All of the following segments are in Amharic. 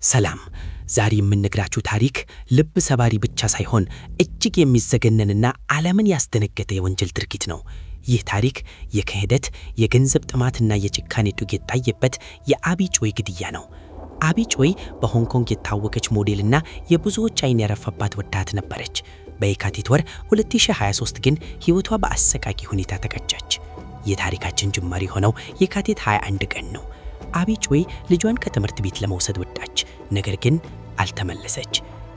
ሰላም ዛሬ የምንነግራችሁ ታሪክ ልብ ሰባሪ ብቻ ሳይሆን እጅግ የሚዘገነንና ዓለምን ያስደነገጠ የወንጀል ድርጊት ነው። ይህ ታሪክ የክህደት፣ የገንዘብ ጥማትና የጭካኔ ጡት የታየበት የአቢ ጮይ ግድያ ነው። አቢ ጮይ በሆንግ ኮንግ የታወቀች ሞዴልና የብዙዎች አይን ያረፈባት ወጣት ነበረች። በየካቲት ወር 2023 ግን ሕይወቷ በአሰቃቂ ሁኔታ ተቀጨች። የታሪካችን ጅማሬ ሆነው የካቲት 21 ቀን ነው። አቢ ጮይ ልጇን ከትምህርት ቤት ለመውሰድ ወጣች፣ ነገር ግን አልተመለሰች።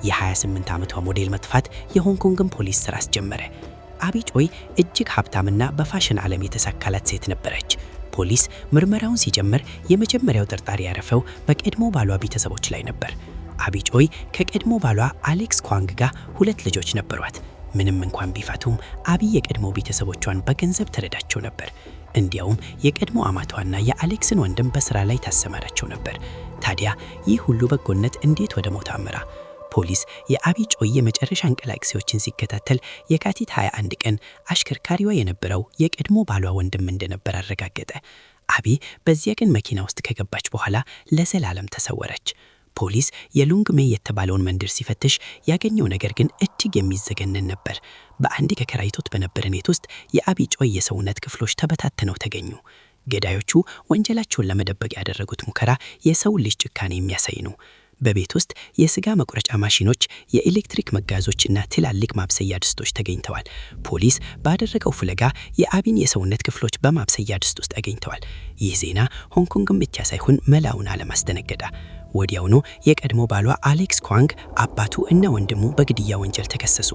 የ28 ዓመቷ ሞዴል መጥፋት የሆንግ ኮንግን ፖሊስ ስራ አስጀመረ። አቢ ጮይ እጅግ ሀብታምና በፋሽን ዓለም የተሳካላት ሴት ነበረች። ፖሊስ ምርመራውን ሲጀምር የመጀመሪያው ጠርጣሪ ያረፈው በቀድሞ ባሏ ቤተሰቦች ላይ ነበር። አቢ ጮይ ከቀድሞ ባሏ አሌክስ ኳንግ ጋር 2 ልጆች ነበሯት። ምንም እንኳን ቢፋቱም አቢ የቀድሞ ቤተሰቦቿን በገንዘብ ተረዳቸው ነበር። እንዲያውም የቀድሞ አማቷና የአሌክስን ወንድም በስራ ላይ ታሰማራቸው ነበር። ታዲያ ይህ ሁሉ በጎነት እንዴት ወደ ሞት አመራ? ፖሊስ የአቢ ጮይ የመጨረሻ እንቅስቃሴዎችን ሲከታተል የካቲት 21 ቀን አሽከርካሪዋ የነበረው የቀድሞ ባሏ ወንድም እንደነበር አረጋገጠ። አቢ በዚያ ቀን መኪና ውስጥ ከገባች በኋላ ለዘላለም ተሰወረች። ፖሊስ የሉንግ ሜይ የተባለውን መንደር ሲፈትሽ ያገኘው ነገር ግን እጅግ የሚዘገነን ነበር። በአንድ ከከራይቶት በነበረ ቤት ውስጥ የአቢ ጮይ የሰውነት ክፍሎች ተበታትነው ተገኙ። ገዳዮቹ ወንጀላቸውን ለመደበቅ ያደረጉት ሙከራ የሰው ልጅ ጭካኔ የሚያሳይ ነው። በቤት ውስጥ የስጋ መቁረጫ ማሽኖች፣ የኤሌክትሪክ መጋዞችና ትላልቅ ማብሰያ ድስቶች ተገኝተዋል። ፖሊስ ባደረገው ፍለጋ የአቢን የሰውነት ክፍሎች በማብሰያ ድስት ውስጥ አገኝተዋል። ይህ ዜና ሆንግ ኮንግን ብቻ ሳይሆን መላውን ዓለም አስደነገጠ። ወዲያውኑ የቀድሞ ባሏ አሌክስ ኳንግ፣ አባቱ እና ወንድሙ በግድያ ወንጀል ተከሰሱ።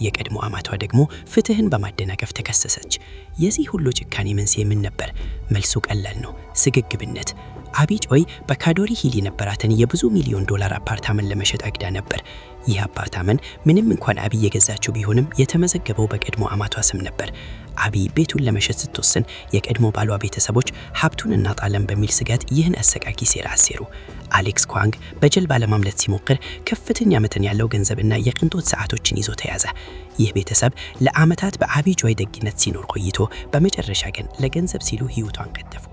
የቀድሞ አማቷ ደግሞ ፍትህን በማደናቀፍ ተከሰሰች። የዚህ ሁሉ ጭካኔ መንስኤ ምን ነበር? መልሱ ቀላል ነው፤ ስግብግብነት። አቢ ጮይ በካዶሪ ሂል የነበራትን የብዙ ሚሊዮን ዶላር አፓርታመንት ለመሸጥ አቅዳ ነበር። ይህ አፓርታመንት ምንም እንኳን አቢ የገዛችው ቢሆንም የተመዘገበው በቀድሞ አማቷ ስም ነበር። አቢ ቤቱን ለመሸጥ ስትወስን የቀድሞ ባሏ ቤተሰቦች ሀብቱን እናጣለን በሚል ስጋት ይህን አሰቃቂ ሴራ አሴሩ። አሌክስ ኳንግ በጀልባ ለማምለጥ ሲሞክር ከፍተኛ መጠን ያለው ገንዘብና የቅንጦት ሰዓቶችን ይዞ ተያዘ። ይህ ቤተሰብ ለዓመታት በአቢ ጮይ ደግነት ሲኖር ቆይቶ በመጨረሻ ግን ለገንዘብ ሲሉ ሕይወቷን ቀጠፉ።